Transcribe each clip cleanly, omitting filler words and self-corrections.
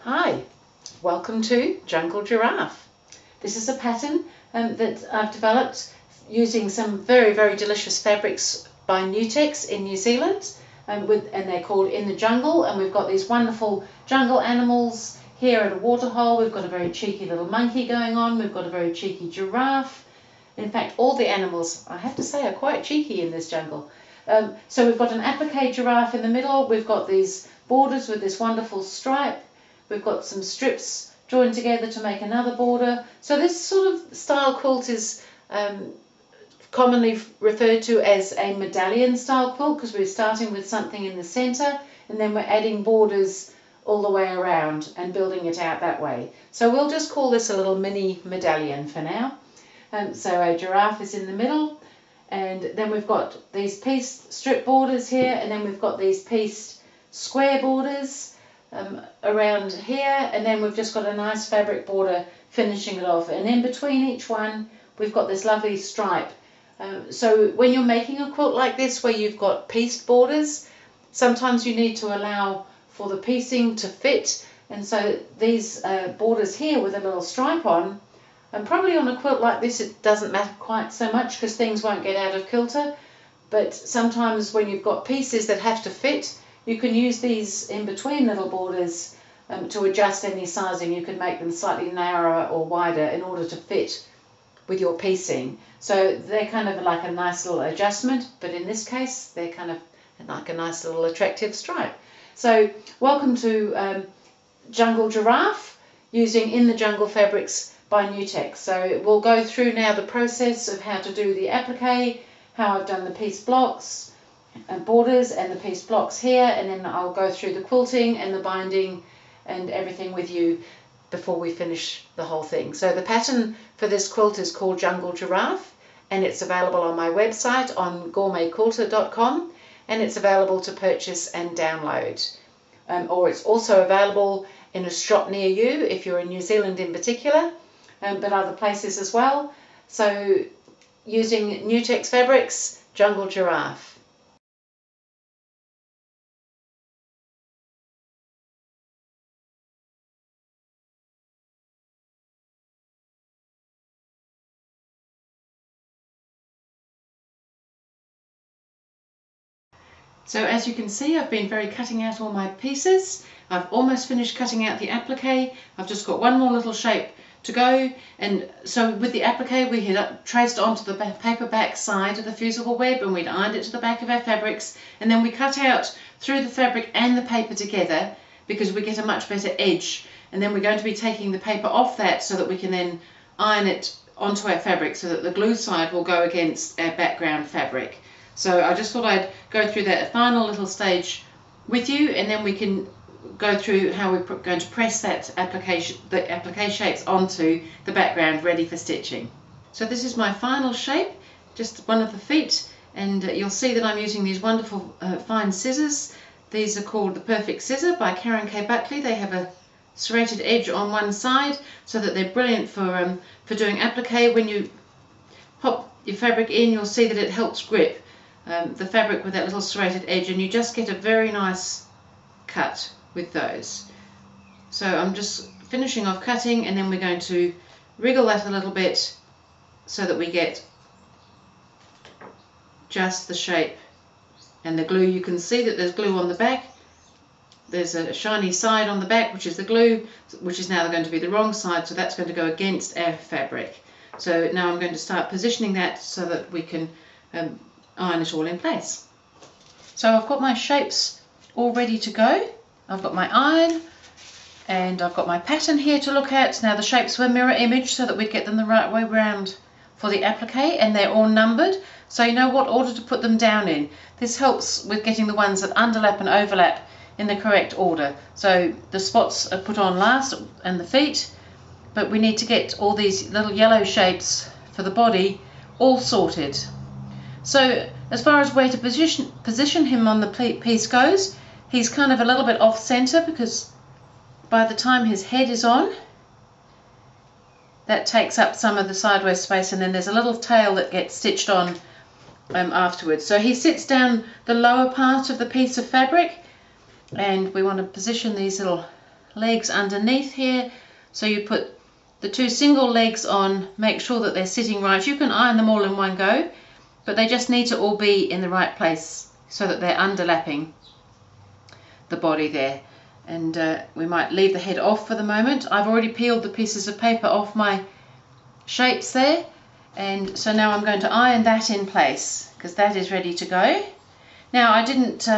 Hi, welcome to Jungle Giraffe. This is a pattern that I've developed using some very delicious fabrics by Nutex in New Zealand, and they're called In the Jungle, and we've got these wonderful jungle animals here at a waterhole. We've got a very cheeky little monkey going on, we've got a very cheeky giraffe. In fact, all the animals, I have to say, are quite cheeky in this jungle. So we've got an applique giraffe in the middle, we've got these borders with this wonderful stripe. We've got some strips joined together to make another border. So this sort of style quilt is commonly referred to as a medallion style quilt because we're starting with something in the center and then we're adding borders all the way around and building it out that way. So we'll just call this a little mini medallion for now. So a giraffe is in the middle, and then we've got these pieced strip borders here, and then we've got these pieced square borders around here, and then we've just got a nice fabric border finishing it off, and in between each one we've got this lovely stripe. So when you're making a quilt like this where you've got pieced borders, sometimes you need to allow for the piecing to fit, and so these borders here with a little stripe on, and probably on a quilt like this it doesn't matter quite so much because things won't get out of kilter, but sometimes when you've got pieces that have to fit, you can use these in between little borders to adjust any sizing. You can make them slightly narrower or wider in order to fit with your piecing. So they're kind of like a nice little adjustment, but in this case they're kind of like a nice little attractive stripe. So welcome to Jungle Giraffe using In the Jungle fabrics by Nutex. So we'll go through now the process of how to do the applique, how I've done the piece blocks and borders and the piece blocks here, and then I'll go through the quilting and the binding and everything with you before we finish the whole thing. So the pattern for this quilt is called Jungle Giraffe, and it's available on my website on GourmetQuilter.com, and it's available to purchase and download, or it's also available in a shop near you if you're in New Zealand in particular, but other places as well. So using Nutex fabrics, Jungle Giraffe. So as you can see, I've been cutting out all my pieces. I've almost finished cutting out the applique. I've just got one more little shape to go, and so with the applique we had traced onto the paper back side of the fusible web, and we'd ironed it to the back of our fabrics, and then we cut out through the fabric and the paper together because we get a much better edge, and then we're going to be taking the paper off that so that we can then iron it onto our fabric so that the glue side will go against our background fabric. So I just thought I'd go through that final little stage with you, and then we can go through how we're going to press the applique shapes onto the background ready for stitching. So this is my final shape, just one of the feet, and you'll see that I'm using these wonderful fine scissors. These are called the Perfect Scissor by Karen K. Buckley. They have a serrated edge on one side so that they're brilliant for doing applique. When you pop your fabric in, you'll see that it helps grip the fabric with that little serrated edge, and you just get a very nice cut with those. So I'm just finishing off cutting, and then we're going to wriggle that a little bit so that we get just the shape and the glue. You can see that there's glue on the back. There's a shiny side on the back, which is the glue, which is now going to be the wrong side, so that's going to go against our fabric. So now I'm going to start positioning that so that we can iron it all in place. So I've got my shapes all ready to go. I've got my iron and I've got my pattern here to look at. Now the shapes were mirror image so that we get them the right way round for the applique, and they're all numbered so you know what order to put them down in. This helps with getting the ones that underlap and overlap in the correct order. So the spots are put on last and the feet, but we need to get all these little yellow shapes for the body all sorted. So as far as where to position him on the piece goes, he's kind of a little bit off center because by the time his head is on, that takes up some of the sideways space, and then there's a little tail that gets stitched on afterwards. So he sits down the lower part of the piece of fabric, and we want to position these little legs underneath here. So you put the 2 single legs on, make sure that they're sitting right. You can iron them all in one go, but they just need to all be in the right place so that they're underlapping the body there. And we might leave the head off for the moment. I've already peeled the pieces of paper off my shapes there, and so now I'm going to iron that in place because that is ready to go. Now I didn't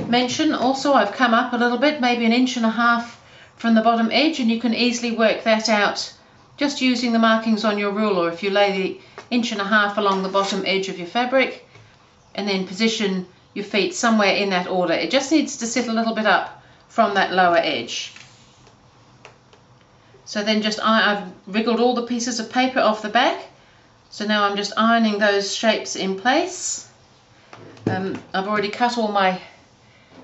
mention also I've come up a little bit, maybe 1.5 inches from the bottom edge, and you can easily work that out just using the markings on your ruler. If you lay the 1.5 inches along the bottom edge of your fabric and then position your feet somewhere in that order, it just needs to sit a little bit up from that lower edge. So then just I've wriggled all the pieces of paper off the back, so now I'm just ironing those shapes in place. I've already cut all my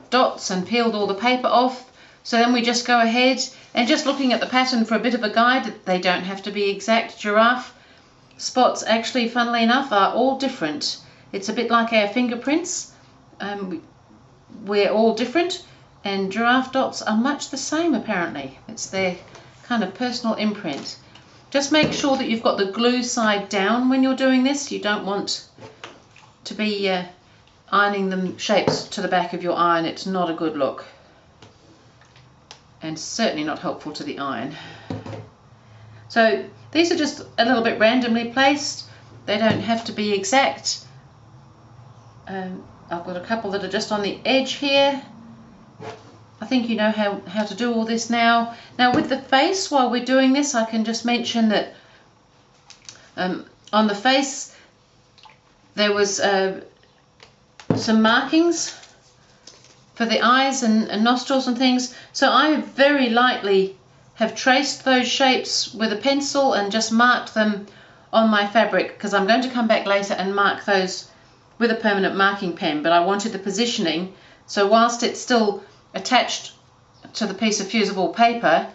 dots and peeled all the paper off, so then we just go ahead and just looking at the pattern for a bit of a guide. They don't have to be exact. Giraffe spots actually, funnily enough, are all different. It's a bit like our fingerprints. We're all different, and giraffe dots are much the same apparently. It's their kind of personal imprint. Just make sure that you've got the glue side down when you're doing this. You don't want to be ironing the shapes to the back of your iron. It's not a good look, and certainly not helpful to the iron. So these are just a little bit randomly placed. They don't have to be exact. I've got a couple that are just on the edge here. I think you know how to do all this now. Now with the face, while we're doing this, I can just mention that on the face there was some markings for the eyes and nostrils and things. So I very lightly have traced those shapes with a pencil and just marked them on my fabric, because I'm going to come back later and mark those with a permanent marking pen, but I wanted the positioning, so whilst it's still attached to the piece of fusible paper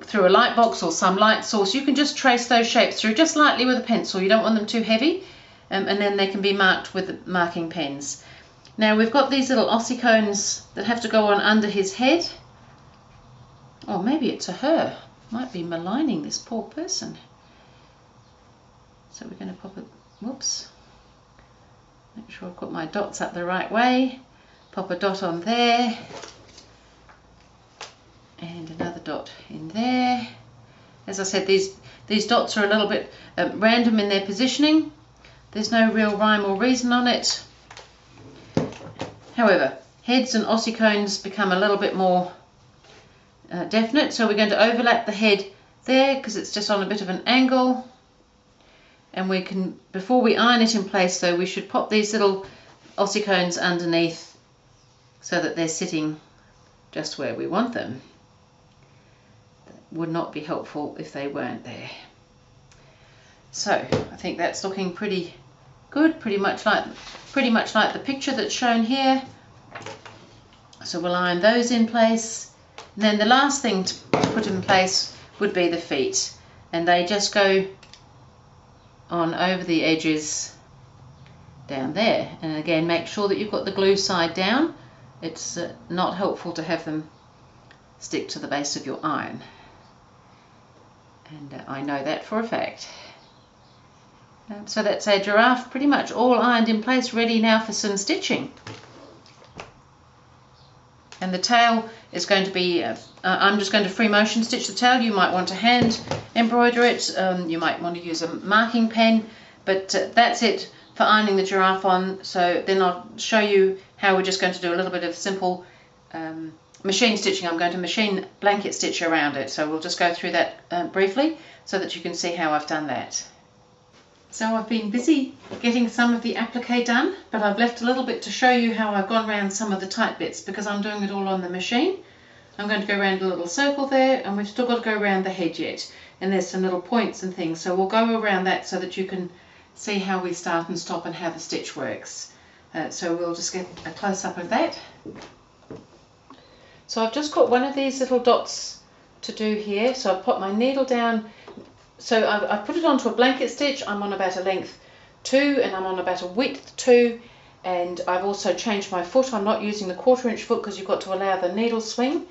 through a light box or some light source, you can just trace those shapes through just lightly with a pencil. You don't want them too heavy, and then they can be marked with the marking pens. Now we've got these little ossicones that have to go on under his head. Or maybe it's a her. Might be maligning this poor person. So we're going to pop it, whoops. Make sure I've got my dots up the right way. Pop a dot on there. And another dot in there. As I said, these dots are a little bit random in their positioning. There's no real rhyme or reason on it. However, heads and ossicones become a little bit more definite, so we're going to overlap the head there because it's just on a bit of an angle. And we can, before we iron it in place though, we should pop these little ossicones underneath so that they're sitting just where we want them. That would not be helpful if they weren't there. So I think that's looking pretty good, pretty much like the picture that's shown here. So we'll iron those in place. And then the last thing to put in place would be the feet, and they just go on over the edges down there. And again, make sure that you've got the glue side down. It's not helpful to have them stick to the base of your iron, and I know that for a fact. So that's a giraffe pretty much all ironed in place, ready now for some stitching. And the tail is going to be, I'm just going to free motion stitch the tail. You might want to hand embroider it, you might want to use a marking pen, but that's it for ironing the giraffe on. So then I'll show you how we're just going to do a little bit of simple machine stitching. I'm going to machine blanket stitch around it, so we'll just go through that briefly so that you can see how I've done that. So I've been busy getting some of the applique done, but I've left a little bit to show you how I've gone around some of the tight bits because I'm doing it all on the machine. I'm going to go around a little circle there, and we've still got to go around the head yet, and there's some little points and things, so we'll go around that so that you can see how we start and stop and how the stitch works. So we'll just get a close-up of that. So I've just got one of these little dots to do here, so I've put my needle down. So I've put it onto a blanket stitch. I'm on about a length 2 and I'm on about a width 2, and I've also changed my foot. I'm not using the 1/4 inch foot because you've got to allow the needle swing.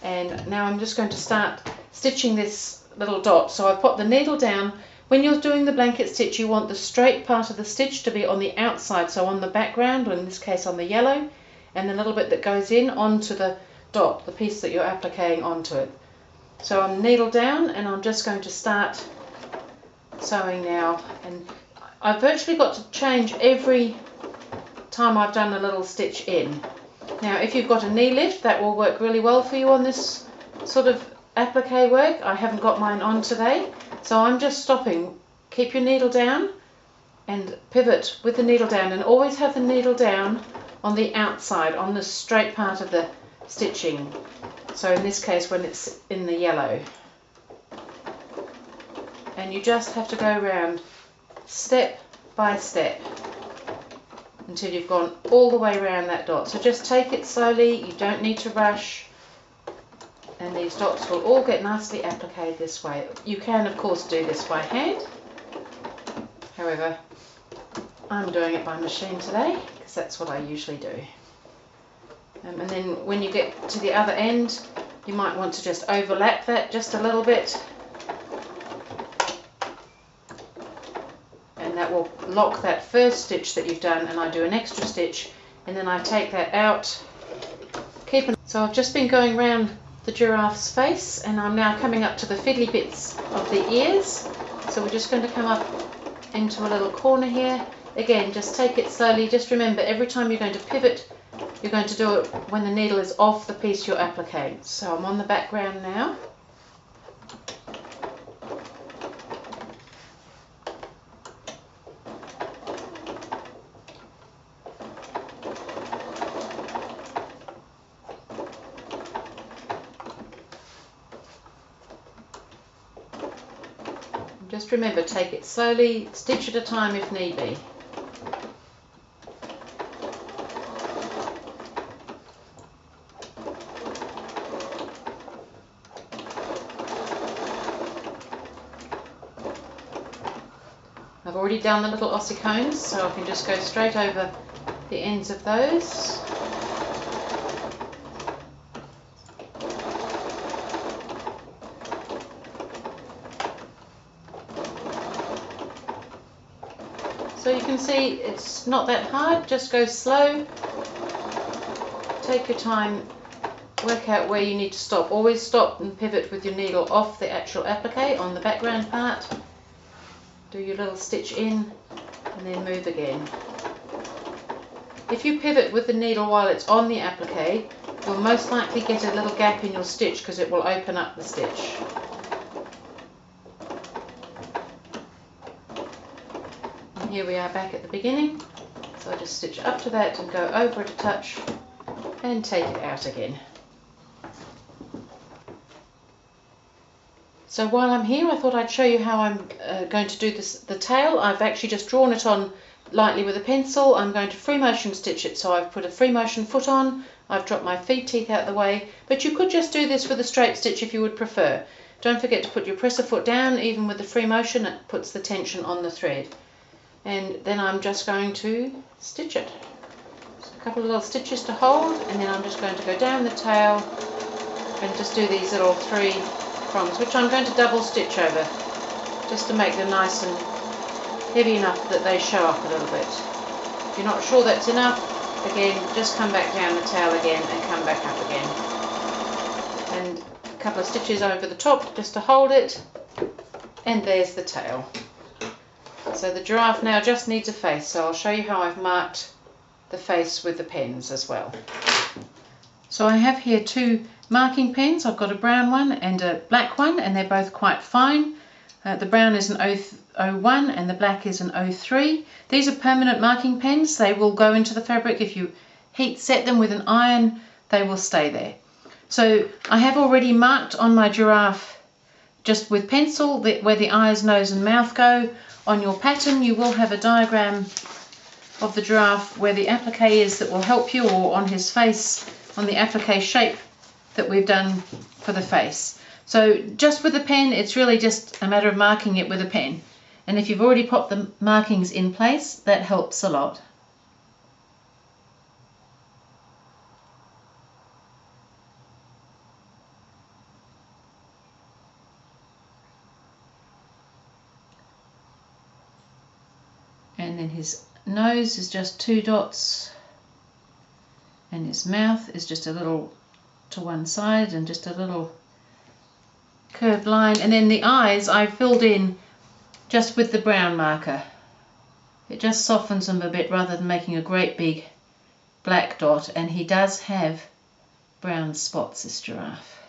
And now I'm just going to start stitching this little dot. So I've put the needle down. When you're doing the blanket stitch, you want the straight part of the stitch to be on the outside, so on the background, or in this case on the yellow, and the little bit that goes in onto the dot, the piece that you're appliquing onto it. So I'm needle down, and I'm just going to start sewing now. And I've virtually got to change every time I've done a little stitch in. Now if you've got a knee lift, that will work really well for you on this sort of applique work. I haven't got mine on today, so I'm just stopping. Keep your needle down and pivot with the needle down, and always have the needle down on the outside, on the straight part of the stitching. So in this case when it's in the yellow. And you just have to go around step by step until you've gone all the way around that dot. So just take it slowly, you don't need to rush, and these dots will all get nicely appliqued this way. You can of course do this by hand, however I'm doing it by machine today because that's what I usually do. And then when you get to the other end, you might want to just overlap that just a little bit, and that will lock that first stitch that you've done, and I do an extra stitch and then I take that out. So I've just been going around the giraffe's face, and I'm now coming up to the fiddly bits of the ears. So we're just going to come up into a little corner here. Again, just take it slowly. Just remember, every time you're going to pivot, you're going to do it when the needle is off the piece you're appliquing. So I'm on the background now. Just remember, take it slowly, stitch at a time if need be. I've already done the little ossicones, so I can just go straight over the ends of those. So you can see it's not that hard, just go slow, take your time, work out where you need to stop. Always stop and pivot with your needle off the actual applique on the background part. Do your little stitch in and then move again. If you pivot with the needle while it's on the applique, you'll most likely get a little gap in your stitch because it will open up the stitch. Here we are back at the beginning, so I just stitch up to that and go over it a touch and take it out again. So while I'm here, I thought I'd show you how I'm going to do the tail. I've actually just drawn it on lightly with a pencil. I'm going to free motion stitch it, so I've put a free motion foot on, I've dropped my feed teeth out the way, but you could just do this with a straight stitch if you would prefer. Don't forget to put your presser foot down. Even with the free motion, it puts the tension on the thread. And then I'm just going to stitch it. So a couple of little stitches to hold, and then I'm just going to go down the tail and just do these little 3 prongs, which I'm going to double stitch over, just to make them nice and heavy enough that they show up a little bit. If you're not sure that's enough, again, just come back down the tail again and come back up again. And a couple of stitches over the top just to hold it, and there's the tail. So the giraffe now just needs a face, so I'll show you how I've marked the face with the pens as well. So I have here 2 marking pens. I've got a brown one and a black one, and they're both quite fine. The brown is an 001 and the black is an 03. These are permanent marking pens. They will go into the fabric. If you heat set them with an iron, they will stay there. So I have already marked on my giraffe just with pencil where the eyes, nose and mouth go. On your pattern you will have a diagram of the giraffe where the applique is that will help you, or on his face, on the applique shape that we've done for the face. So just with a pen, it's really just a matter of marking it with a pen. And if you've already popped the markings in place, that helps a lot. and then his nose is just 2 dots, and his mouth is just a little to one side and just a little curved line, and then the eyes I filled in just with the brown marker. It just softens them a bit rather than making a great big black dot, and he does have brown spots, this giraffe.